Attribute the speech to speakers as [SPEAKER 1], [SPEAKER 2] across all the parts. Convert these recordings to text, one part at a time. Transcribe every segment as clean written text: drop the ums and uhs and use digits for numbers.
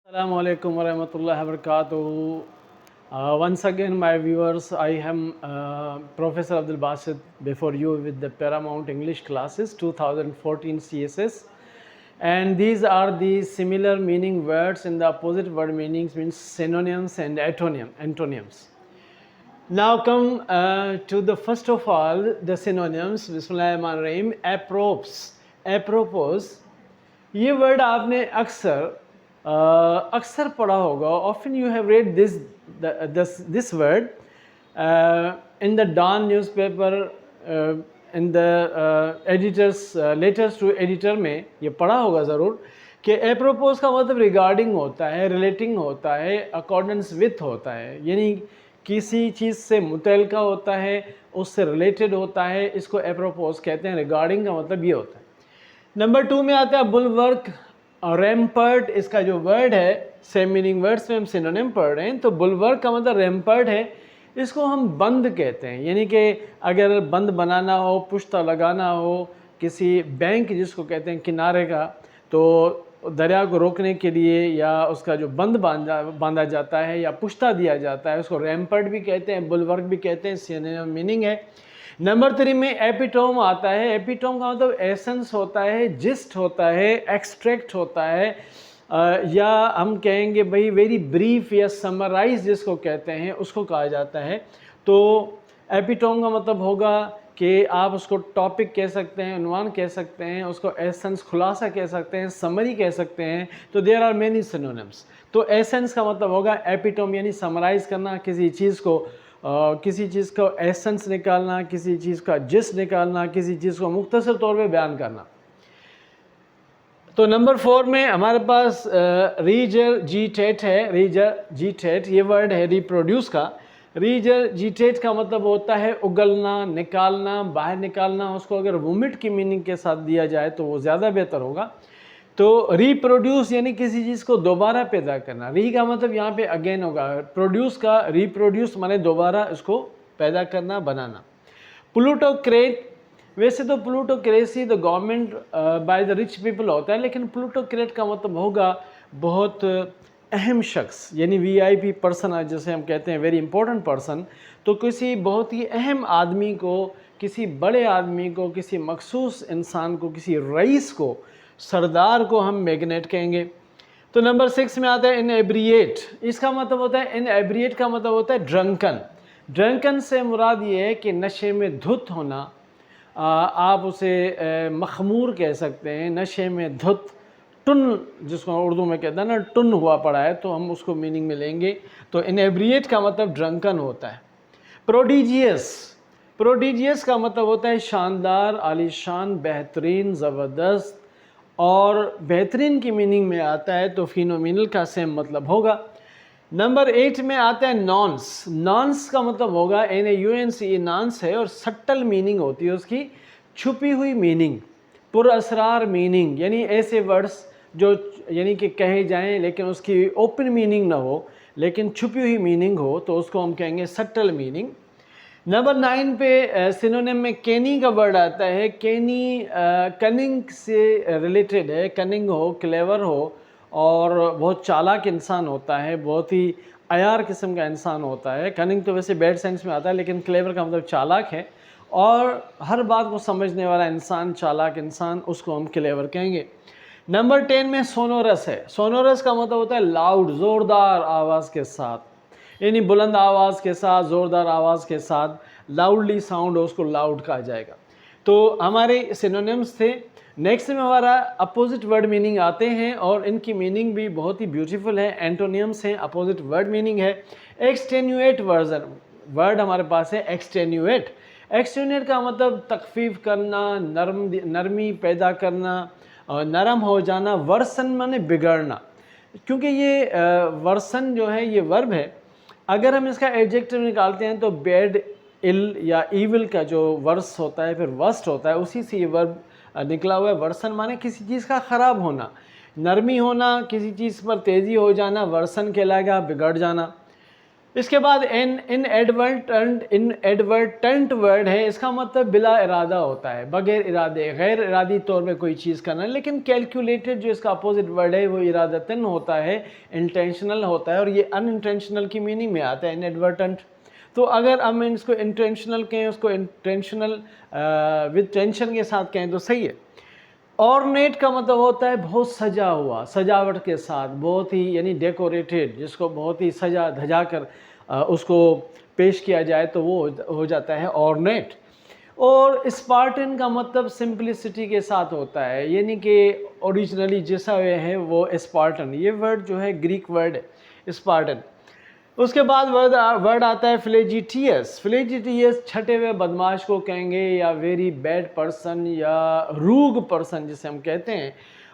[SPEAKER 1] Assalamu alaikum warahmatullahi wabarakatuh. Once again, my viewers, I am Professor Abdul Basit before you with the Paramount English classes 2014 CSS. And these are the similar meaning words in the opposite word meanings, means synonyms and antonyms. Now come to the first of all, the synonyms. Bismillahirrahmanirrahim. Apropos. یہ word آپ نے اکثر پڑھا ہوگا. Often you have read this word in the Dawn newspaper, in the editor's letters to editor میں یہ پڑھا ہوگا ضرور کہ اپروپوز کا مطلب ریگارڈنگ ہوتا ہے, ریلیٹنگ ہوتا ہے, اکارڈنس وتھ ہوتا ہے, یعنی کسی چیز سے متعلقہ ہوتا ہے, اس سے ریلیٹڈ ہوتا ہے, اس کو اپروپوز کہتے ہیں. ریگارڈنگ کا مطلب یہ ہوتا ہے. نمبر 2 میں آتا ہے بلورک اور ریمپرٹ. اس کا جو ورڈ ہے, سیم میننگ ورڈس میں ہم سینونیم پڑھ رہے ہیں, تو بلورک کا مطلب ریمپرٹ ہے. اس کو ہم بند کہتے ہیں, یعنی کہ اگر بند بنانا ہو, پشتہ لگانا ہو, کسی بینک جس کو کہتے ہیں کنارے کا, تو دریا کو روکنے کے لیے یا اس کا جو بند باندھا جاتا ہے یا پشتہ دیا جاتا ہے, اس کو ریمپرٹ بھی کہتے ہیں, بلورک بھی کہتے ہیں. سینونیم میننگ ہے. نمبر 3 میں ایپیٹوم آتا ہے. ایپیٹوم کا مطلب ایسنس ہوتا ہے, جسٹ ہوتا ہے, ایکسٹریکٹ ہوتا ہے, یا ہم کہیں گے بھائی ویری بریف یا سمرائز جس کو کہتے ہیں, اس کو کہا جاتا ہے. تو ایپیٹوم کا مطلب ہوگا کہ آپ اس کو ٹاپک کہہ سکتے ہیں, عنوان کہہ سکتے ہیں, اس کو ایسنس خلاصہ کہہ سکتے ہیں, سمری کہہ سکتے ہیں. تو دیر آر مینی سینونیمس. تو ایسنس کا مطلب ہوگا ایپیٹوم, یعنی سمرائز کرنا کسی چیز کو, کسی چیز کا ایسنس نکالنا, کسی چیز کا جس نکالنا, کسی چیز کو مختصر طور پہ بیان کرنا. تو نمبر 4 میں ہمارے پاس ریجرجیٹیٹ ہے. ریجرجیٹیٹ یہ ورڈ ہے ریپروڈیوس کا. ریجرجیٹیٹ کا مطلب ہوتا ہے اگلنا, نکالنا, باہر نکالنا. اس کو اگر وومٹ کی میننگ کے ساتھ دیا جائے تو وہ زیادہ بہتر ہوگا. تو ریپروڈیوس یعنی کسی چیز کو دوبارہ پیدا کرنا. ری کا مطلب یہاں پہ اگین ہوگا. پروڈیوس کا ریپروڈیوس مانے دوبارہ اس کو پیدا کرنا, بنانا. پلوٹوکریٹ, ویسے تو plutocracy the government by the rich people ہوتا ہے, لیکن پلوٹوکریٹ کا مطلب ہوگا بہت اہم شخص, یعنی وی آئی پی پرسن جسے ہم کہتے ہیں, ویری امپورٹنٹ پرسن. تو کسی بہت ہی اہم آدمی کو, کسی بڑے آدمی کو, کسی مخصوص انسان کو, کسی رئیس کو, سردار کو ہم میگنیٹ کہیں گے. تو نمبر 6 میں آتا ہے انیبریٹ. اس کا مطلب ہوتا ہے, انیبریٹ کا مطلب ہوتا ہے ڈرنکن. ڈرنکن سے مراد یہ ہے کہ نشے میں دھت ہونا. آپ اسے مخمور کہہ سکتے ہیں, نشے میں دھت, ٹن جس کو اردو میں کہتے ہیں نا, ٹن ہوا پڑا ہے, تو ہم اس کو میننگ میں لیں گے. تو انیبریٹ کا مطلب ڈرنکن ہوتا ہے. پروڈیجیس. پروڈیجیس کا مطلب ہوتا ہے شاندار, عالیشان, بہترین, زبردست. اور بہترین کی میننگ میں آتا ہے تو فینومینل کا سیم مطلب ہوگا. نمبر 8 میں آتا ہے نانس. نانس کا مطلب ہوگا NAUNCE, نانس ہے, اور سٹل میننگ ہوتی ہے اس کی, چھپی ہوئی میننگ, پر اسرار میننگ, یعنی ایسے ورڈس جو یعنی کہ کہے جائیں لیکن اس کی اوپن میننگ نہ ہو, لیکن چھپی ہوئی میننگ ہو, تو اس کو ہم کہیں گے سٹل میننگ. نمبر 9 پہ سینونیم میں کینی کا ورڈ آتا ہے. کینی کننگ سے ریلیٹڈ ہے. کننگ ہو, کلیور ہو, اور بہت چالاک انسان ہوتا ہے, بہت ہی عیار قسم کا انسان ہوتا ہے. کننگ تو ویسے بیڈ سینس میں آتا ہے, لیکن کلیور کا مطلب چالاک ہے, اور ہر بات کو سمجھنے والا انسان, چالاک انسان, اس کو ہم کلیور کہیں گے. نمبر 10 میں سونورس ہے. سونورس کا مطلب ہوتا ہے لاؤڈ, زوردار آواز کے ساتھ, یعنی بلند آواز کے ساتھ, زوردار آواز کے ساتھ, لاؤڈلی ساؤنڈ ہو, اس کو لاؤڈ کہا جائے گا. تو ہمارے سینونیمز تھے. نیکسٹ میں ہمارا اپوزٹ ورڈ میننگ آتے ہیں, اور ان کی میننگ بھی بہت ہی بیوٹیفل ہے. اینٹونیمز ہیں, اپوزٹ ورڈ میننگ ہے. ایکسٹینیویٹ ورڈ ہمارے پاس ہے. ایکسٹینیویٹ. ایکسٹینیویٹ کا مطلب تخفیف کرنا, نرمی پیدا کرنا, نرم ہو جانا. ورسن مانے بگڑنا, کیونکہ یہ ورسن جو ہے یہ ورب ہے. اگر ہم اس کا ایڈجیکٹو نکالتے ہیں تو بیڈ, ال یا ایول کا جو ورس ہوتا ہے, پھر ورسٹ ہوتا ہے, اسی سے یہ ورب نکلا ہوا ہے. ورسن مانے کسی چیز کا خراب ہونا, نرمی ہونا, کسی چیز پر تیزی ہو جانا, ورسن کہلائے گا, بگڑ جانا. اس کے بعد ان ایڈورٹنٹ ورڈ ہے، اس کا مطلب بلا ارادہ ہوتا ہے، بغیر ارادے، غیر ارادی طور پہ کوئی چیز کرنا، لیکن کیلکولیٹڈ جو اس کا اپوزٹ ورڈ ہے وہ ارادتاً ہوتا ہے، انٹینشنل ہوتا ہے، اور یہ ان انٹینشنل کی میننگ میں آتا ہے ان ایڈورٹنٹ۔ تو اگر ہم اس کو انٹینشنل کہیں، اس کو انٹینشنل وتھ ٹینشن کے ساتھ کہیں تو صحیح ہے۔ اورنیٹ کا مطلب ہوتا ہے بہت سجا ہوا، سجاوٹ کے ساتھ، بہت ہی یعنی ڈیکوریٹڈ، جس کو بہت ہی سجا دھجا کر اس کو پیش کیا جائے تو وہ ہو جاتا ہے اورنیٹ۔ اور اسپارٹن کا مطلب سمپلسٹی کے ساتھ ہوتا ہے، یعنی کہ اوریجنلی جیسا ہے وہ اسپارٹن، یہ ورڈ جو ہے گریک ورڈ ہے اسپارٹن۔ اس کے بعد ورڈ آتا ہے فلیجیٹیس۔ فلیجیٹیس چھٹے ہوئے بدماش کو کہیں گے، یا ویری بیڈ پرسن، یا روگ پرسن جسے ہم کہتے ہیں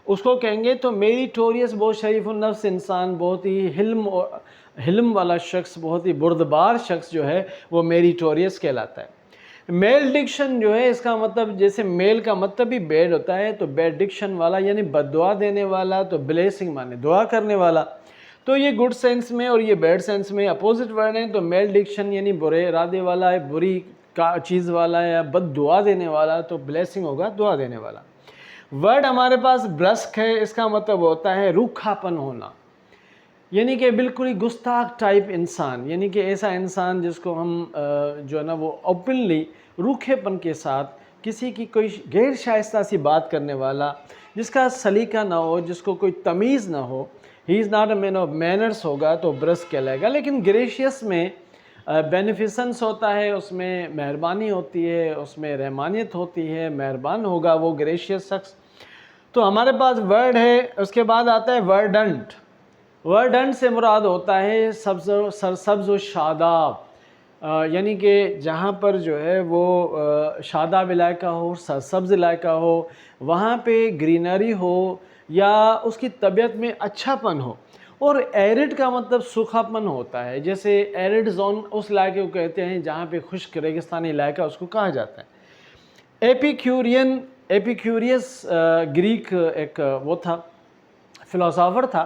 [SPEAKER 1] اس کو کہیں گے۔ تو میریٹوریس بہت شریف النفس انسان، بہت ہی حلم والا شخص، بہت ہی بردبار شخص جو ہے وہ میریٹوریس کہلاتا ہے۔ میل ڈکشن جو ہے اس کا مطلب، جیسے میل کا مطلب بھی بیڈ ہوتا ہے، تو بیڈ ڈکشن والا یعنی بد دعا دینے والا، تو بلیسنگ مانے دعا کرنے والا۔ تو یہ گڈ سینس میں اور یہ بیڈ سینس میں اپوزٹ ورڈ ہیں۔ تو میل ڈکشن یعنی برے ارادے والا ہے، بری چیز والا ہے، یا بد دعا دینے والا، تو بلیسنگ ہوگا دعا دینے والا۔ ورڈ ہمارے پاس برسک ہے، اس کا مطلب ہوتا ہے روکھا پن ہونا، یعنی کہ بالکل ہی گستاخ ٹائپ انسان، یعنی کہ ایسا انسان جس کو ہم جو ہے نا وہ اوپنلی روکھے پن کے ساتھ کسی کی کوئی غیر شائستہ سی بات کرنے والا، جس کا سلیقہ نہ ہو، جس کو کوئی تمیز نہ ہو، he is not a man of manners ہوگا تو برسک کہلائے گا۔ لیکن گریشیس میں بینیفیسنس ہوتا ہے، اس میں مہربانی ہوتی ہے، اس میں رحمانیت ہوتی ہے، مہربان ہوگا وہ گریشیس شخص۔ تو ہمارے پاس ورڈ ہے، اس کے بعد آتا ہے ورڈنٹ۔ ورڈنٹ سے مراد ہوتا ہے سرسبز و شاداب، یعنی کہ جہاں پر جو ہے وہ شاداب علاقہ ہو، سرسبز علاقہ ہو، وہاں پہ گرینری ہو، یا اس کی طبیعت میں اچھا پن ہو۔ اور ایرڈ کا مطلب سوکھا پن ہوتا ہے، جیسے ایرڈ زون اس علاقے کو کہتے ہیں جہاں پہ خشک ریگستانی علاقہ اس کو کہا جاتا ہے۔ ایپیکیوریس گریک ایک وہ تھا، فلاسفر تھا،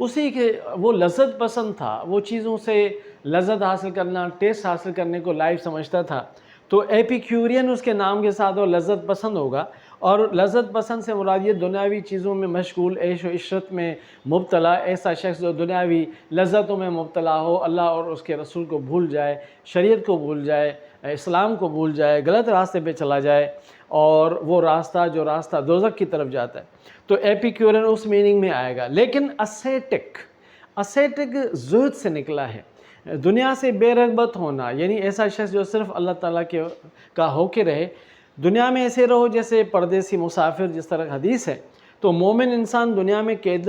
[SPEAKER 1] اسی کے وہ لذت پسند تھا، وہ چیزوں سے لذت حاصل کرنا، ٹیسٹ حاصل کرنے کو لائف سمجھتا تھا۔ تو ایپیکیورین اس کے نام کے ساتھ وہ لذت پسند ہوگا، اور لذت پسند سے مراد یہ دنیاوی چیزوں میں مشغول، عیش و عشرت میں مبتلا ایسا شخص جو دنیاوی لذتوں میں مبتلا ہو، اللہ اور اس کے رسول کو بھول جائے، شریعت کو بھول جائے، اسلام کو بھول جائے، غلط راستے پہ چلا جائے، اور وہ راستہ جو راستہ دوزخ کی طرف جاتا ہے۔ تو ایپیکیورین اس میننگ میں آئے گا۔ لیکن اسیٹک زہد سے نکلا ہے، دنیا سے بے رغبت ہونا، یعنی ایسا شخص جو صرف اللہ تعالیٰ کا ہو کے رہے، دنیا میں ایسے رہو جیسے پردیسی مسافر، جس طرح حدیث ہے۔ تو مومن انسان دنیا میں قید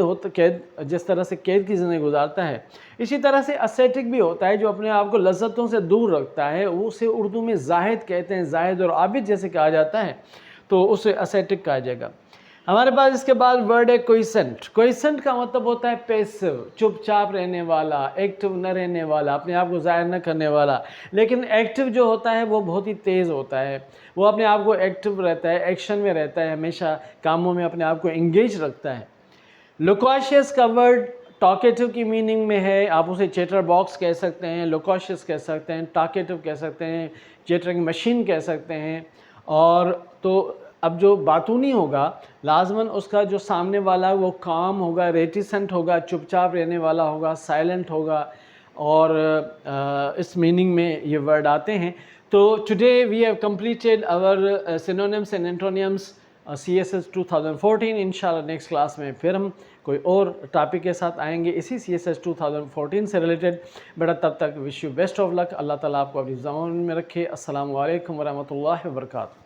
[SPEAKER 1] جس طرح سے قید کی زندگی گزارتا ہے، اسی طرح سے اسیٹک بھی ہوتا ہے، جو اپنے آپ کو لذتوں سے دور رکھتا ہے، اسے اردو میں زاہد کہتے ہیں، زاہد اور عابد جیسے کہا جاتا ہے، تو اسے اسیٹک کہا جائے گا۔ ہمارے پاس اس کے بعد ورڈ ہے کوئسنٹ۔ کوئسنٹ کا مطلب ہوتا ہے پیسو، چپ چاپ رہنے والا، ایکٹیو نہ رہنے والا، اپنے آپ کو ظاہر نہ کرنے والا۔ لیکن ایکٹیو جو ہوتا ہے وہ بہت ہی تیز ہوتا ہے، وہ اپنے آپ کو ایکٹیو رہتا ہے، ایکشن میں رہتا ہے، ہمیشہ کاموں میں اپنے آپ کو انگیج رکھتا ہے۔ لوکاشیس کا ورڈ ٹاکیٹو کی میننگ میں ہے، آپ اسے چیٹر باکس کہہ سکتے ہیں، لوکاشیس کہہ سکتے ہیں، ٹاکیٹو کہہ سکتے ہیں، چیٹرنگ مشین کہہ سکتے ہیں۔ اور تو اب جو باتونی ہوگا لازماً اس کا جو سامنے والا وہ کام ہوگا، ریٹیسنٹ ہوگا، چپ چاپ رہنے والا ہوگا، سائلنٹ ہوگا، اور اس میننگ میں یہ ورڈ آتے ہیں۔ تو today we have completed our synonyms and antonyms CSS 2014۔ انشاءاللہ نیکسٹ کلاس میں پھر ہم کوئی اور ٹاپک کے ساتھ آئیں گے اسی CSS 2014 سے ریلیٹڈ۔ بیٹا تب تک وش یو بیسٹ آف لک، اللہ تعالیٰ آپ کو اپنی زبان میں رکھے۔ السلام علیکم ورحمۃ اللہ وبرکاتہ۔